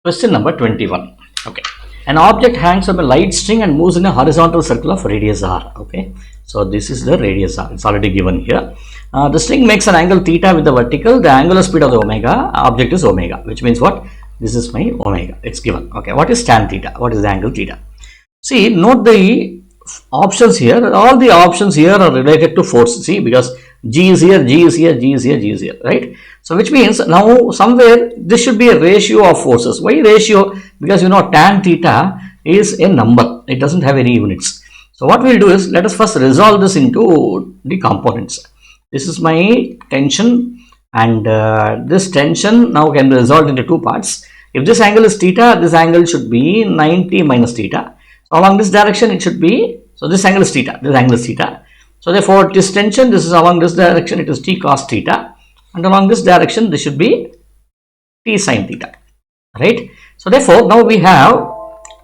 Question number 21. Okay. An object hangs from a light string and moves in a horizontal circle of radius r. Okay. So this is the radius r. It's already given here. The string makes an angle theta with the vertical. The angular speed of the omega object is omega, which means what? This is my omega. It's given. Okay. What is tan theta? What is the angle theta? See, note the options here. All the options here are related to force. See, because G is here, G is here, G is here, G is here, right? So which means now somewhere this should be a ratio of forces. Why ratio? Because you know tan theta is a number. It doesn't have any units. So what we'll do is, let us first resolve this into the components. This is my tension, and this tension now can be resolved into two parts. If this angle is theta, this angle should be 90 minus theta. So along this direction it should be, so this angle is theta, this angle is theta. So therefore this tension, this is along this direction, it is t cos theta, and along this direction this should be t sin theta, right? So therefore now we have,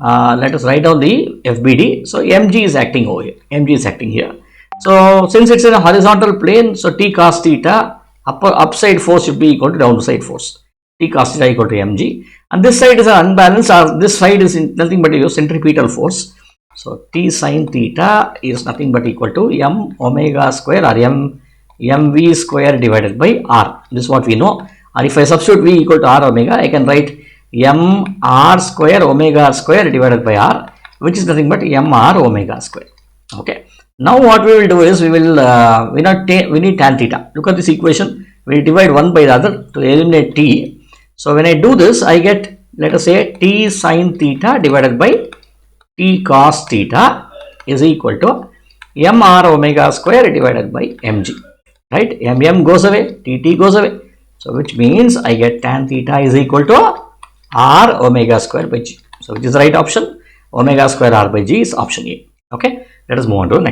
let us write down the FBD. So mg is acting over here, mg is acting here. So since it's in a horizontal plane, so t cos theta, upside force should be equal to downside force, t cos theta equal to mg, and this side is an unbalanced, or this side is nothing but your centripetal force. So t sin theta is nothing but equal to m omega square or mv square divided by r. This is what we know. Or if I substitute v equal to r omega, I can write m r square omega square divided by r, which is nothing but m r omega square. Okay. Now what we will do is, we need tan theta. Look at this equation. We will divide one by the other to eliminate t. So when I do this, I get, let us say, t sin theta divided by t cos theta is equal to m r omega square divided by mg, right? M goes away, tt goes away. So which means I get tan theta is equal to r omega square by g. So which is the right option? Omega square r by g is option A. Okay. Let us move on to the next.